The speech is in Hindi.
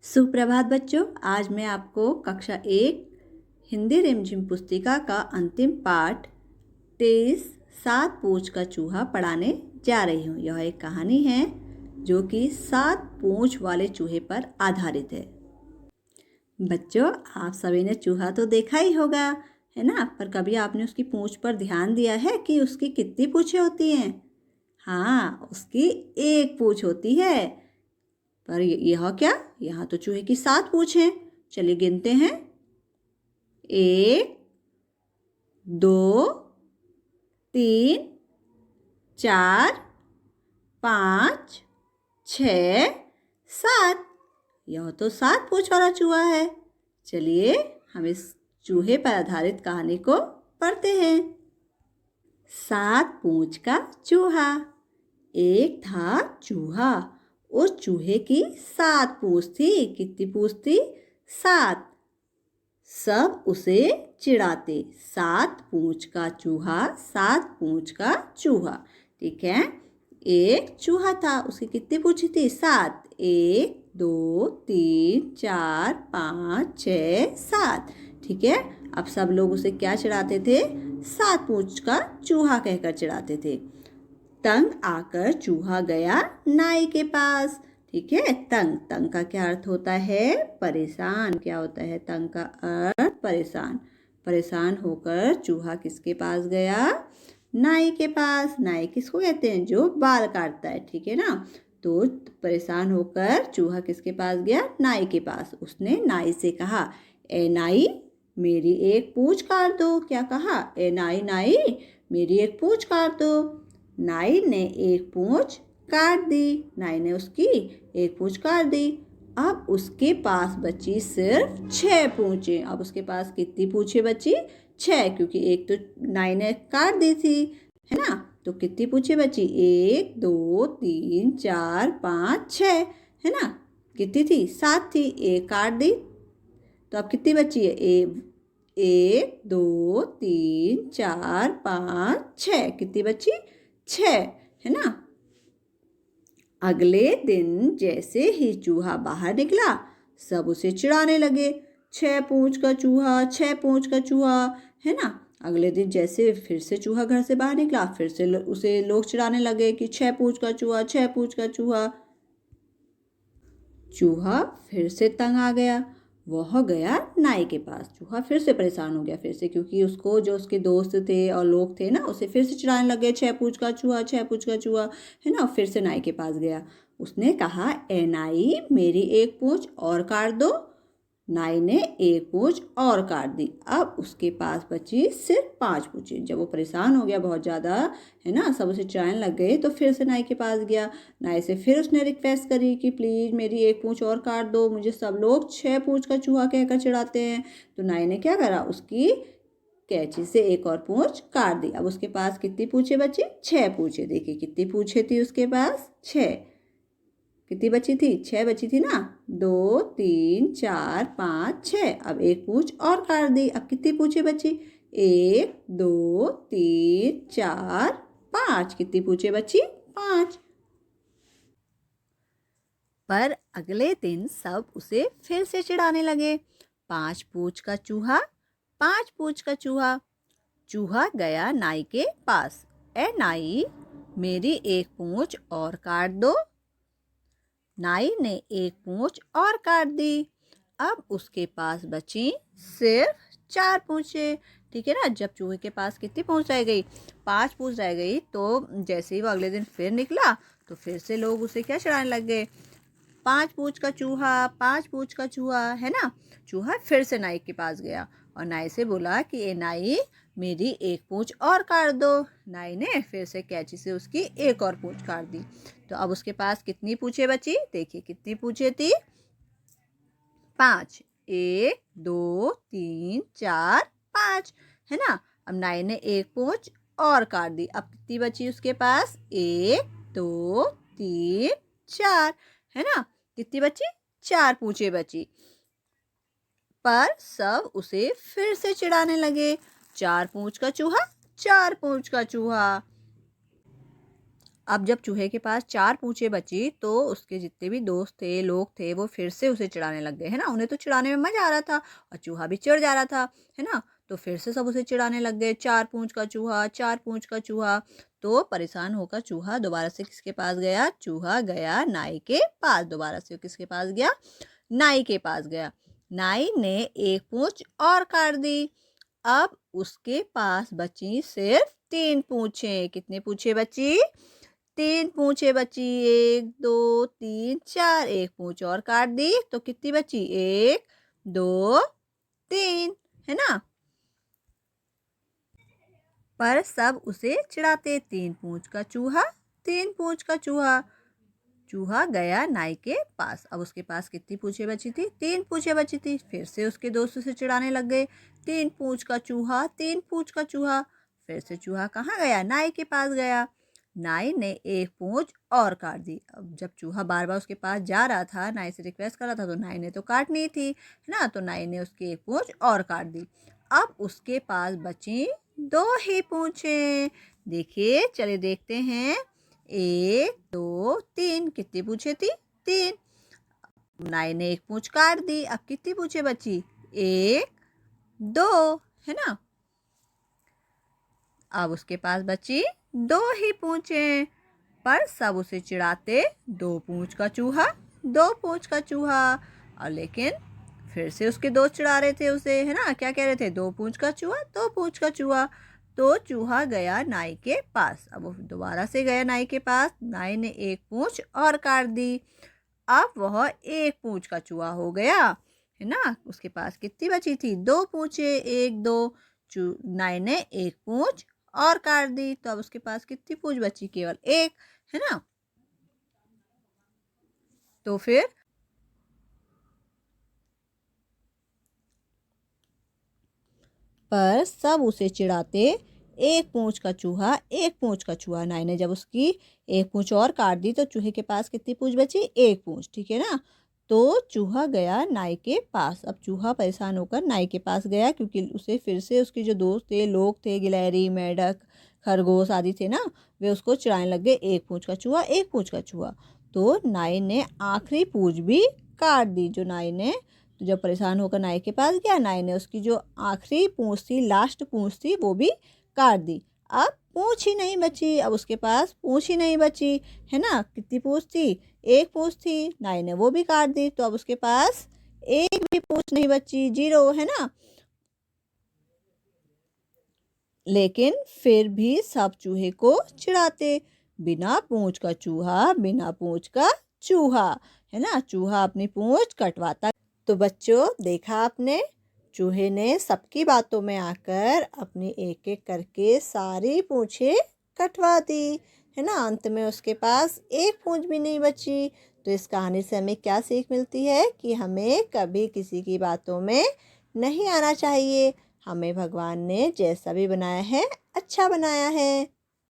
सुप्रभात बच्चों। आज मैं आपको कक्षा 1 हिंदी रिमझिम पुस्तिका का अंतिम पाठ 23 सात पूंछ का चूहा पढ़ाने जा रही हूँ। यह एक कहानी है जो कि 7 पूंछ वाले चूहे पर आधारित है। बच्चों, आप सभी ने चूहा तो देखा ही होगा, है ना? पर कभी आपने उसकी पूंछ पर ध्यान दिया है कि उसकी कितनी पूंछें होती हैं? हाँ, उसकी एक पूंछ होती है। पर यह क्या? यहाँ तो चूहे की 7 पूंछ हैं। चलिए गिनते हैं। 1 2 3 4 5 6 7। यह तो 7 पूंछ वाला चूहा है। चलिए हम इस चूहे पर आधारित कहानी को पढ़ते हैं। 7 पूंछ का चूहा। एक था चूहा। उस चूहे की 7 पूंछ थी। कितनी पूंछ थी? 7। सब उसे चिढ़ाते। 7 पूंछ का चूहा, 7 पूंछ का चूहा। ठीक है। एक चूहा था, उसकी कितनी पूंछ थी? 7। 1 2 3 4 5 6 7। ठीक है। अब सब लोग उसे क्या चिढ़ाते थे? 7 पूंछ का चूहा कहकर चिढ़ाते थे। तंग आकर चूहा गया नाई के पास। ठीक है। तंग, तंग का क्या अर्थ होता है? परेशान। क्या होता है तंग का अर्थ? परेशान। परेशान होकर चूहा किसके पास गया? नाई के पास। नाई किसको कहते हैं? जो बाल काटता है। ठीक है ना? तो परेशान होकर चूहा किसके पास गया? नाई के पास। उसने नाई से कहा, ए नाई, मेरी एक पूंछ काट दो। क्या कहा? ए नाई नाई, मेरी एक पूंछ काट दो। नाई ने एक पूंछ काट दी। नाई ने उसकी एक पूंछ काट दी। अब उसके पास बची सिर्फ 6 पूंछें। अब उसके पास कितनी पूंछें बची? 6, क्योंकि एक तो नाई ने काट दी थी, है ना? तो कितनी पूंछें बची? 1 2 3 4 5 6, है ना? कितनी थी? 7 थी। एक काट दी तो अब कितनी बची है? 1 2 3 4 5 6। कितनी बची? 6, है ना? अगले दिन जैसे ही चूहा बाहर निकला, सब उसे चिढ़ाने लगे। 6 पूंछ का चूहा, 6 पूंछ का चूहा, है ना? अगले दिन जैसे फिर से चूहा घर से बाहर निकला, फिर से उसे लोग चिढ़ाने लगे कि 6 पूंछ का चूहा, 6 पूंछ का चूहा। चूहा फिर से तंग आ गया। वह गया नाई के पास। चूहा फिर से परेशान हो गया, फिर से, क्योंकि उसको जो उसके दोस्त थे और लोग थे ना, उसे फिर से चिढ़ाने लगे, 6 पूंछ का चूहा, 6 पूंछ का चूहा, है ना? फिर से नाई के पास गया। उसने कहा, ए नाई, मेरी एक पूंछ और काट दो। नाई ने एक पूंछ और काट दी। अब उसके पास बची सिर्फ 5 पूंछें। जब वो परेशान हो गया बहुत ज़्यादा, है ना, सब उसे चिढ़ाने लग गए, तो फिर से नाई के पास गया। नाई से फिर उसने रिक्वेस्ट करी कि प्लीज़ मेरी एक पूंछ और काट दो, मुझे सब लोग 6 पूंछ का चूहा कहकर चिढ़ाते हैं। तो नाई ने क्या करा? उसकी कैंची से एक और पूंछ काट दी। अब उसके पास कितनी पूंछें बची? 6 पूंछें। देखिए कितनी पूंछें थी उसके पास? 6। कितनी बची थी? 6 बची थी ना? 2 3 4 5 6। अब एक पूंछ और काट दी। अब कितनी पूंछें बची? 1 2 3 4 5। कितनी पूंछें बची? 5। पर अगले दिन सब उसे फिर से चिढ़ाने लगे। 5 पूंछ का चूहा, 5 पूंछ का चूहा। चूहा गया नाई के पास। ए नाई, मेरी एक पूंछ और काट दो। नाई ने एक पूंछ और काट दी। अब उसके पास बची सिर्फ 4 पूंछें। ठीक है ना? जब चूहे के पास कितनी पूंछ रह गई? 5 पूंछ रह गई। तो जैसे ही वो अगले दिन फिर निकला, तो फिर से लोग उसे क्या चिढ़ाने लग गए? 5 पूंछ का चूहा, 5 पूंछ का चूहा, है ना? चूहा फिर से नाई के पास गया और नाई से बोला कि ए नाई, मेरी एक पूंछ और काट दो। नाई ने फिर से कैंची से उसकी एक और पूंछ काट दी। तो अब उसके पास कितनी पूंछें बची? देखिए कितनी पूंछें थी? 5। 1 2 3 4 5, है ना? अब नाई ने एक पूंछ और काट दी। अब कितनी बची उसके पास? 1 2 3 4, है ना? कितनी बची? 4 पूंछें बची। पर सब उसे फिर से चिढ़ाने लगे। 4 पूंछ का चूहा, 4 पूंछ का चूहा। अब जब चूहे के पास 4 पूंछें बची तो उसके जितने भी दोस्त थे, लोग थे, वो फिर से उसे चिढ़ाने लग गए, है ना। उन्हें तो चिढ़ाने में मज़ा आ रहा था और चूहा भी चिढ़ जा रहा था, है ना। तो फिर से सब उसे चिढ़ाने लग गए, 4 पूंछ का चूहा, 4 पूंछ का चूहा। तो परेशान होकर चूहा दोबारा से किसके पास गया? चूहा गया नाई के पास। दोबारा से किसके पास गया? नाई के पास गया। नाई ने एक पूंछ और काट दी। अब उसके पास बची सिर्फ 3 पूंछें। कितनी पूंछें बची? 3 पूंछें बची। 1 2 3 4। एक पूंछ और काट दी तो कितनी बची? 1 2 3, है ना। पर सब उसे चिढ़ाते, 3 पूंछ का चूहा, 3 पूंछ का चूहा। चूहा गया नाई के पास। अब उसके पास कितनी पूंछें बची थी? 3 पूंछें बची थी। फिर से उसके दोस्त उसे चिढ़ाने लग गए, 3 पूंछ का चूहा, 3 पूंछ का चूहा। फिर से चूहा कहाँ गया? नाई के पास गया। नाई ने एक पूंछ और काट दी। अब जब चूहा बार बार उसके पास जा रहा था, नाई से रिक्वेस्ट कर रहा था, तो नाई ने तो काटनी थी, है ना। तो नाई ने उसकी एक पूंछ और काट दी। अब उसके पास बची 2 ही पूंछें। देखिए, चलिए देखते हैं। 1 2 3। कितनी पूंछें थी? 3। नाई ने एक पूंछ काट दी। अब कितनी पूंछें बची? 1 2, है ना। अब उसके पास बची 2 ही पूंछें। पर सब उसे चिढ़ाते, 2 पूंछ का चूहा, 2 पूंछ का चूहा। और लेकिन फिर से उसके दोस्त चिढ़ा रहे थे उसे, है ना। क्या कह रहे थे? 2 पूंछ का चूहा, 2 पूंछ का चूहा। तो चूहा गया नाई के पास। अब वो दोबारा से गया नाई के पास। नाई ने एक पूंछ और काट दी। अब वह 1 पूंछ का चूहा हो गया, है ना। उसके पास कितनी बची थी? 2 पूंछें। 1 2। नाई ने एक पूंछ और काट दी। तो अब उसके पास कितनी पूंछ बची? केवल 1, है ना। तो फिर पर सब उसे चिढ़ाते, 1 पूंछ का चूहा, 1 पूंछ का चूहा। नाई ने जब उसकी एक पूंछ और काट दी तो चूहे के पास कितनी पूंछ बची? 1 पूंछ, ठीक है ना। तो चूहा गया नाई के पास। अब चूहा परेशान होकर नाई के पास गया, क्योंकि उसे फिर से उसके जो दोस्त थे, लोग थे, गिलहरी, मेंढक, खरगोश आदि थे ना, वे उसको चिढ़ाने लग गए, 1 पूंछ का चूहा, 1 पूंछ का चूहा। तो नाई ने आखिरी पूंछ भी काट दी। जो नाई ने तो जब परेशान होकर नाई के पास गया, नाई ने उसकी जो आखिरी पूंछ थी, लास्ट पूंछ थी, वो भी काट दी। अब पूंछ ही नहीं बची। अब उसके पास पूंछ ही नहीं बची, है ना। कितनी पूंछ थी? 1 पूंछ थी। नाई ने वो भी काट दी। तो अब उसके पास एक भी पूंछ नहीं बची, 0, है ना। लेकिन फिर भी सब चूहे को चिढ़ाते, बिना पूंछ का चूहा, बिना पूंछ का चूहा, है ना। चूहा अपनी पूंछ कटवाता। तो बच्चों, देखा आपने, चूहे ने सबकी बातों में आकर अपनी एक एक करके सारी पूंछें कटवा दी, है ना। अंत में उसके पास एक पूंछ भी नहीं बची। तो इस कहानी से हमें क्या सीख मिलती है? कि हमें कभी किसी की बातों में नहीं आना चाहिए। हमें भगवान ने जैसा भी बनाया है, अच्छा बनाया है।